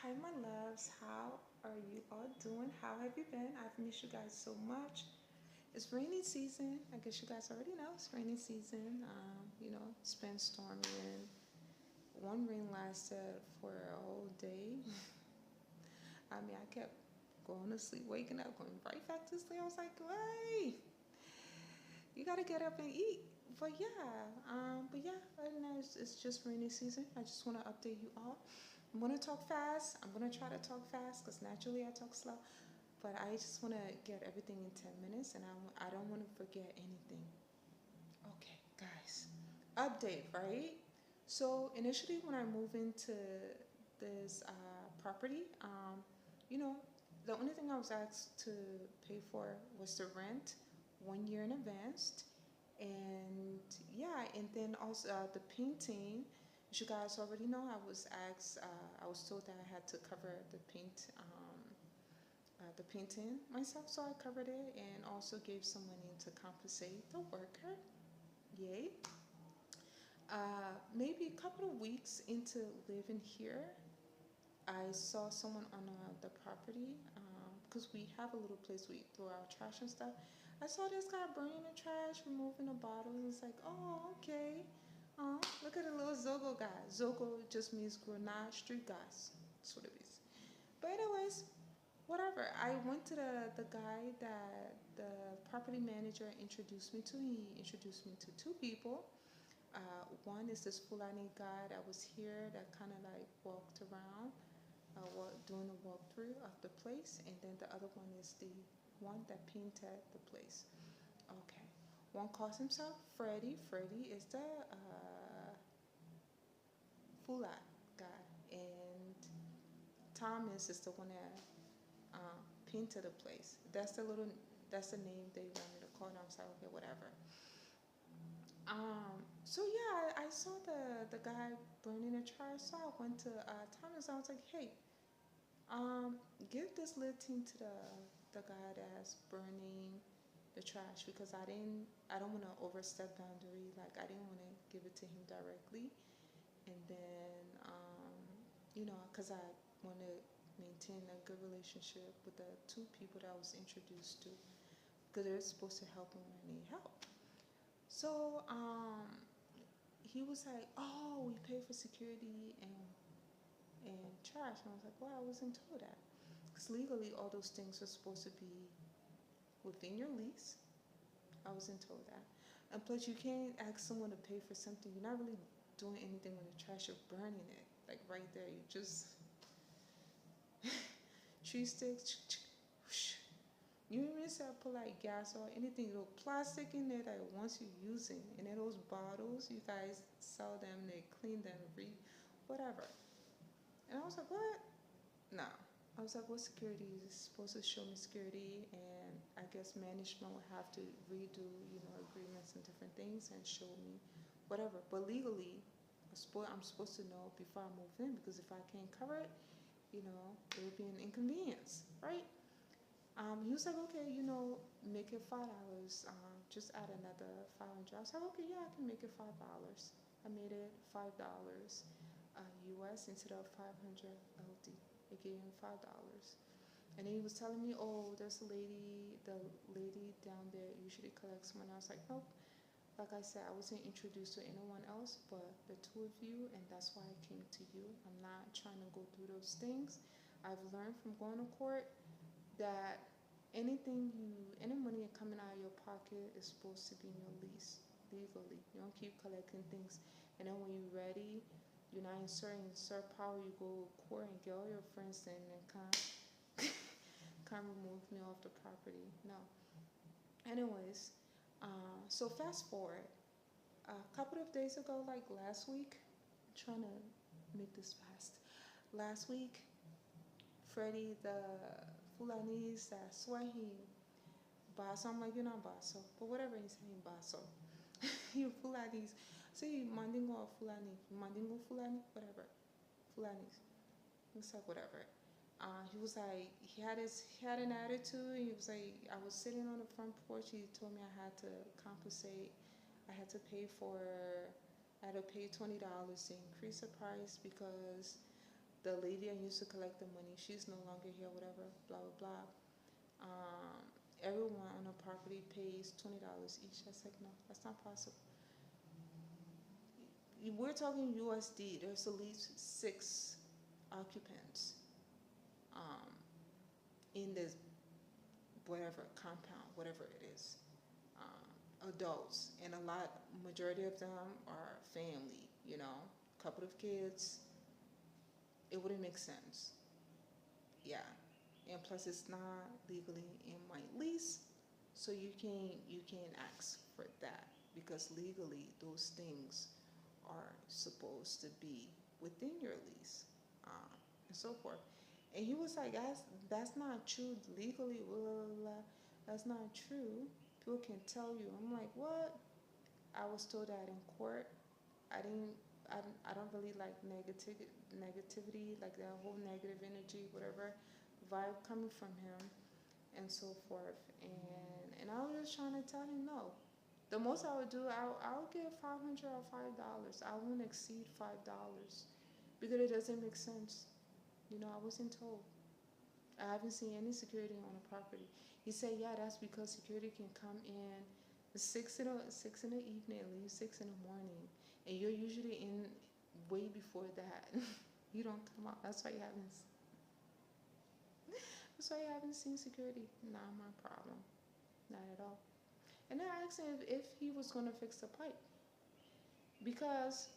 Hi, my loves. How are you all doing? How have you been? I've missed you guys so much. It's rainy season. I guess you guys already know it's rainy season. It's been stormy and one rain lasted for a whole day. I mean, I kept going to sleep, waking up, going right back to sleep. I was like, wait, you gotta get up and eat. Other than that, it's just rainy season. I just want to update you all. I'm gonna talk fast. I'm gonna try to talk fast because naturally I talk slow. But I just want to get everything in 10 minutes and I don't want to forget anything. Okay, guys. Update, right? So, initially, when I moved into this property, you know, the only thing I was asked to pay for was the rent 1 year in advance. And yeah, and then also the painting. As you guys already know, I was told that I had to cover the painting myself, so I covered it and also gave some money to compensate the worker. Yay. Maybe a couple of weeks into living here, I saw someone on the property because we have a little place we throw our trash and stuff. I saw this guy burning the trash, removing the bottles. It's like, oh, okay. Look at the little Zogo guy. Zogo just means Grenade Street Guys. That's what it is. But anyways, whatever. I went to the guy that the property manager introduced me to. He introduced me to two people. One is this Fulani guy that was here that kind of like walked around, doing a walkthrough of the place, and then the other one is the one that painted the place. Okay. One calls himself Freddy. Freddy is the Fulat guy, and Thomas is the one that painted the place. That's the name they want me to call it. I'm sorry, okay, whatever. So yeah, I saw the guy burning a trash. So I went to Thomas. I was like, hey, give this little thing to the guy that's burning the trash because I don't want to overstep boundary. Like I didn't want to give it to him directly, and then because I want to maintain a good relationship with the two people that I was introduced to because they're supposed to help me when I need help. So he was like, "Oh, we pay for security and trash." And I was like, "Well, I wasn't told that." Because legally, all those things are supposed to be within your lease. I wasn't told that. And plus, you can't ask someone to pay for something. You're not really doing anything with the trash. You're burning it. Like right there. You just tree sticks. You even say put like gas or anything, little plastic in there that once you're using, and then those bottles, you guys sell them, they clean them, whatever. And I was like, what? No. I was like, what security is supposed to show me security? And I guess management would have to redo, agreements and different things and show me whatever. But legally, I'm supposed to know before I move in because if I can't cover it, it would be an inconvenience, right? He was like, okay, make it $5. Just add another 500. I was like, okay, yeah, I can make it $5. I made it $5 US instead of 500 LD. It gave him $5. And then he was telling me, oh, there's the lady down there usually collects money. I was like, nope. Like I said, I wasn't introduced to anyone else but the two of you, and that's why I came to you. I'm not trying to go through those things. I've learned from going to court that any money coming out of your pocket is supposed to be in your lease legally. You don't keep collecting things, and then when you're ready, you're not inserting insert power. You go to court and get all your friends in and can't remove me off the property. No. Anyways, so fast forward. A couple of days ago, like last week, I'm trying to make this fast. Last week, Freddie, the Fulanese, Swahili, Basso, I'm like, you're not Basso, but whatever he's saying, Basso. You Fulanese. See, Mandingo or Fulani, Mandingo Fulani, whatever, Fulanese. It's like whatever. He was like, he had an attitude. He was like, I was sitting on the front porch. He told me I had to compensate. I had to pay $20 to increase the price because The lady I used to collect the money, she's no longer here, whatever, blah, blah, blah. Um, Everyone on the property pays $20 each. I said, no, that's not possible. We're talking USD. There's at least 6 occupants um, in this whatever compound, whatever it is, adults, and majority of them are family. Couple of kids. It wouldn't make sense. Yeah, and plus it's not legally in my lease, so you can ask for that because legally those things are supposed to be within your lease, and so forth. And he was like, that's not true legally, blah, blah, blah. That's not true. People can tell you. I'm like, what? I was told that in court. I didn't. I don't really like negativity, like that whole negative energy, whatever vibe coming from him, and so forth. And I was just trying to tell him no. The most I would do, I'll give $500 or $5. I won't exceed $5 because it doesn't make sense. I wasn't told. I haven't seen any security on the property. He said, yeah, that's because security can come in 6 in the evening, leave 6 in the morning, and you're usually in way before that. You don't come out. That's why you haven't. That's why you haven't seen security. Not my problem. Not at all. And then I asked him if he was gonna fix the pipe because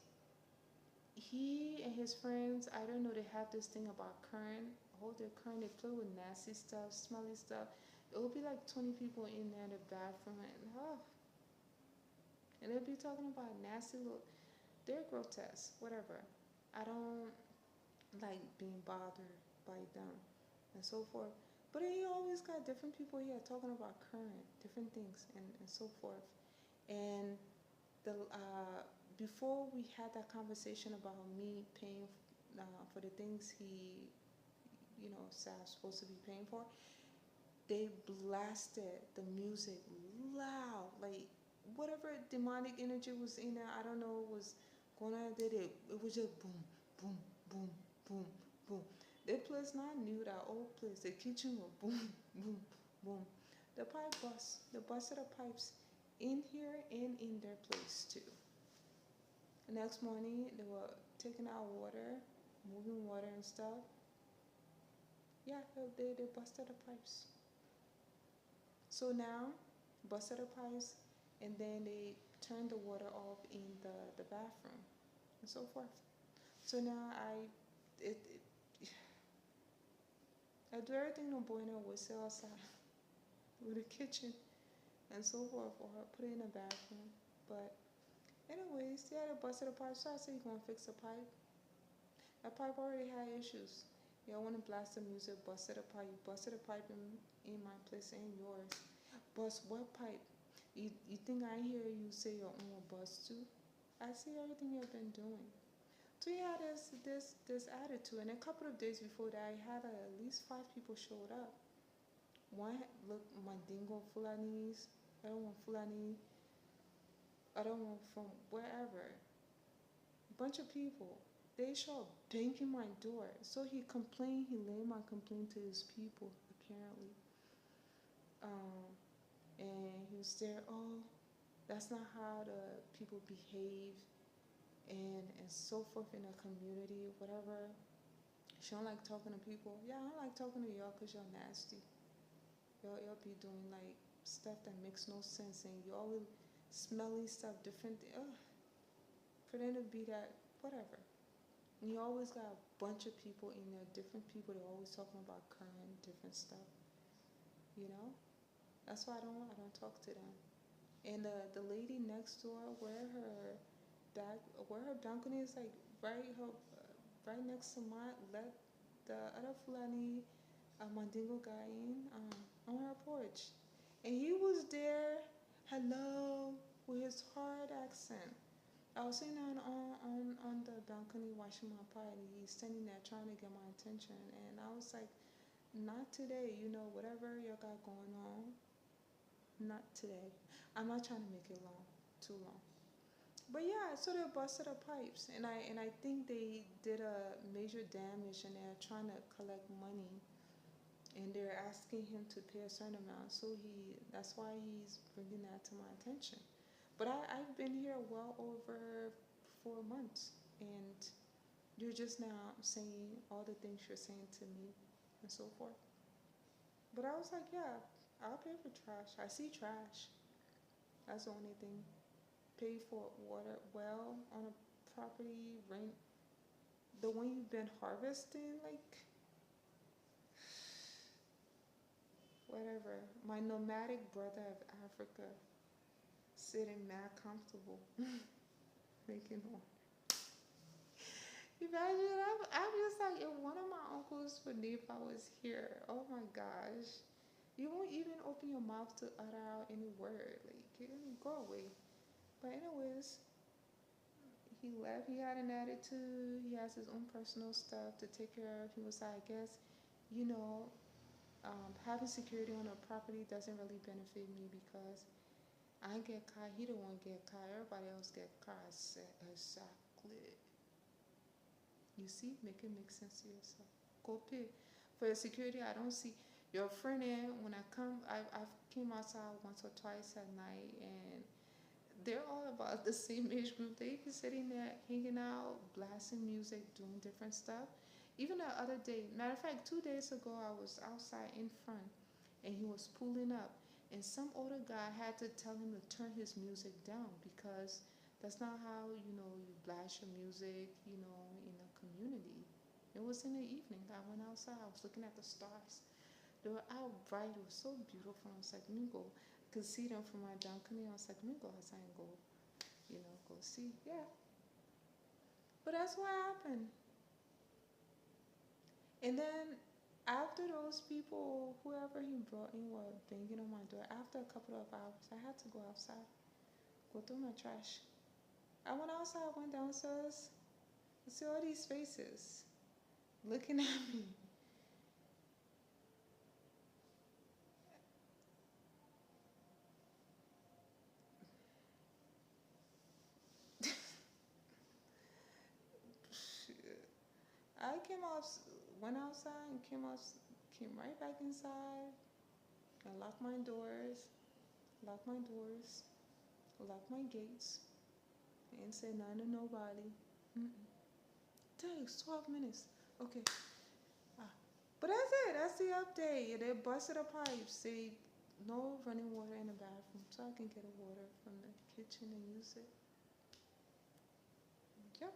he and his friends, I don't know, they have this thing about current, hold their current, they play with nasty stuff, smelly stuff. It will be like 20 people in there in the bathroom, and they'll be talking about nasty little, they're grotesque, whatever. I don't like being bothered by them and so forth. But he always got different people here talking about current, different things, and so forth. And the before we had that conversation about me paying for the things he, said I was supposed to be paying for, they blasted the music loud, like whatever demonic energy was in there, I don't know, was going on. It was just boom, boom, boom, boom, boom. That place not new, that old place, the kitchen was boom, boom, boom. The pipe bust. They busted the pipes in here and in their place too. The next morning they were taking out water, moving water and stuff. Yeah, they busted the pipes. So now, busted the pipes, and then they turned the water off in the bathroom, and so forth. So now I do everything no bueno with still outside with the kitchen and so forth, or put it in the bathroom. But anyways, yeah, they busted the pipe. So I said, you gonna fix the pipe? That pipe already had issues. Y'all wanna blast the music, busted a pipe. You busted a pipe in my place and yours. Bust what pipe? You think I hear you say your own bust too? I see everything you've been doing. So yeah, this attitude. And a couple of days before that, I had at least 5 people showed up. One look Mandingo Fulanis, other one Fulani, other one from wherever. A bunch of people. They show up banging my door. So he complained, he laid my complaint to his people, apparently. And he was there, oh, that's not how the people behave, and so forth in the community, whatever. She don't like talking to people. Yeah, I don't like talking to y'all because y'all nasty. Y'all be doing like stuff that makes no sense, and you always smelly stuff, different. Ugh. For them to be that, whatever. And you always got a bunch of people in there, different people. They're always talking about current, different stuff. You know, that's why I don't talk to them. And the lady next door, where her balcony is, like right next to mine, let the other Fulani Mandingo guy in on her porch, and he was there, hello, with his hard accent. I was sitting on the balcony washing my pot, and he's standing there trying to get my attention, and I was like, not today, whatever y'all got going on, not today. I'm not trying to make it too long. But yeah, so they busted the pipes, and I think they did a major damage, and they're trying to collect money, and they're asking him to pay a certain amount. So that's why he's bringing that to my attention. But I've been here well over 4 months, and you're just now saying all the things you're saying to me, and so forth. But I was like, yeah, I'll pay for trash. I see trash. That's the only thing. Pay for water well on a property, rent the one you've been harvesting, like whatever. My nomadic brother of Africa sitting mad comfortable making one. Imagine I'm just like if one of my uncles would leave if I was here. Oh my gosh. You won't even open your mouth to utter out any word. Like go away. But anyways, he left. He had an attitude. He has his own personal stuff to take care of. He was like, I guess, you know, having security on a property doesn't really benefit me because I get caught. He don't want to get caught. Everybody else get caught. I said, exactly. You see, make it make sense to yourself. Go pay for your security. I don't see your friend. When I come, I've came outside once or twice at night, and they're all about the same age group. They be sitting there hanging out, blasting music, doing different stuff. Even the other day, matter of fact, 2 days ago, I was outside in front, and he was pulling up, and some older guy had to tell him to turn his music down because that's not how you blast your music, in a community. It was in the evening. I went outside. I was looking at the stars. They were out bright. It was so beautiful. I was like, let me go. Could see them from my balcony. I was like, let me go outside and go see. Yeah. But that's what happened. And then after those people, whoever he brought in were banging on my door, after a couple of hours, I had to go outside, go through my trash. I went outside, went downstairs, I see all these faces looking at me. I went outside and came right back inside. I locked my doors, locked my doors, locked my gates, and said nothing to nobody. Mm-mm. Takes 12 minutes. Okay. Ah. But that's it. That's the update. They busted the pipes. They no running water in the bathroom, so I can get a water from the kitchen and use it. Yep.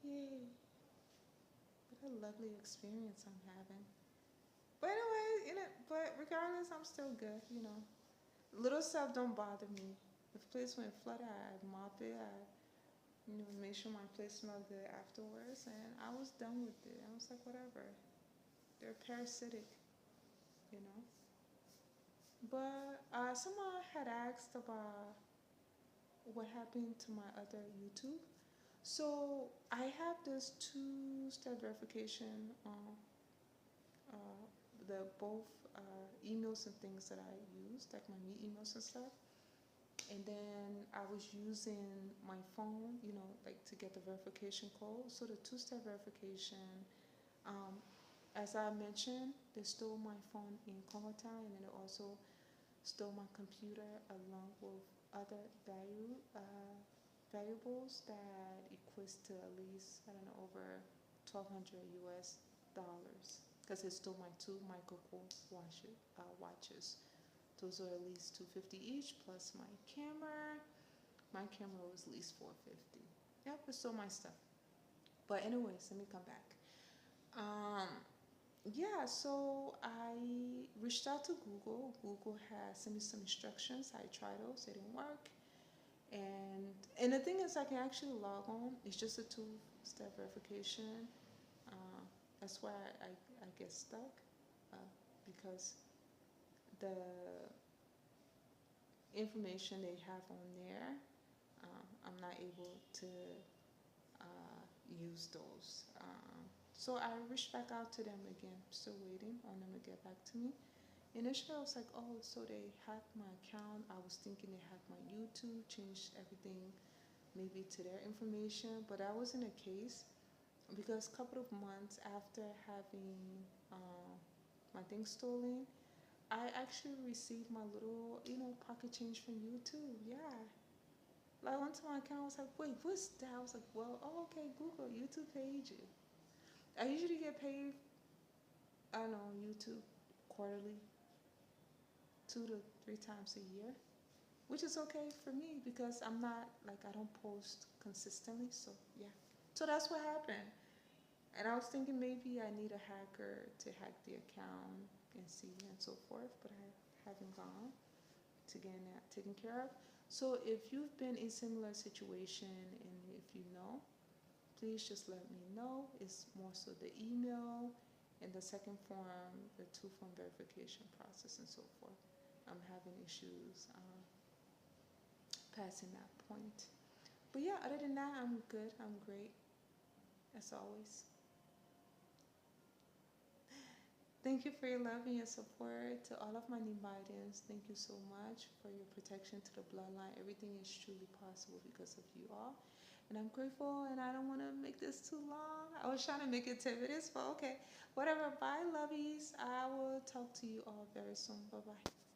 Yay. What a lovely experience I'm having. But anyway, but regardless, I'm still good. Little stuff don't bother me. If the place went flooded, I mop it. I make sure my place smelled good afterwards, and I was done with it. I was like, whatever. They're parasitic, you know. But someone had asked about what happened to my other YouTube. So I have this two-step verification on the both emails and things that I use, like my me emails and stuff. And then I was using my phone, like to get the verification code. So the two-step verification, um, as I mentioned, they stole my phone in Congo Town, and then they also stole my computer along with other valuables that equates to at least, I don't know, over 1,200 US dollars. Because they stole my two microphone watches. Those are at least 250 each, plus my camera. My camera was at least 450. Yep, it stole my stuff. But anyways, let me come back. Yeah, so I reached out to Google. Google has sent me some instructions. I tried those, they didn't work. And the thing is, I can actually log on. It's just a two-step verification. That's why I get stuck because the information they have on there, I'm not able to use those. So I reached back out to them again. Still waiting on them to get back to me. Initially, I was like, oh, so they hacked my account. I was thinking they hacked my YouTube, changed everything maybe to their information, but that wasn't the case because a couple of months after having uh, my things stolen, I actually received my little, pocket change from YouTube. Yeah. Like once my account, I was like, wait, what's that? I was like, well, oh, okay, Google, YouTube paid you. I usually get paid, I don't know, YouTube quarterly, 2 to 3 times a year, which is okay for me because I'm not like I don't post consistently. So yeah, so that's what happened. And I was thinking maybe I need a hacker to hack the account and see and so forth, but I haven't gone to getting that taken care of. So if you've been in similar situation and if you know, please just let me know. It's more so the email and the second form, the two-form verification process and so forth. I'm having issues passing that point. But yeah, other than that, I'm good. I'm great, as always. Thank you for your love and your support. To all of my new Bidens, thank you so much for your protection to the bloodline. Everything is truly possible because of you all. And I'm grateful, and I don't want to make this too long. I was trying to make it 10 minutes, but okay. Whatever. Bye, lovies. I will talk to you all very soon. Bye-bye.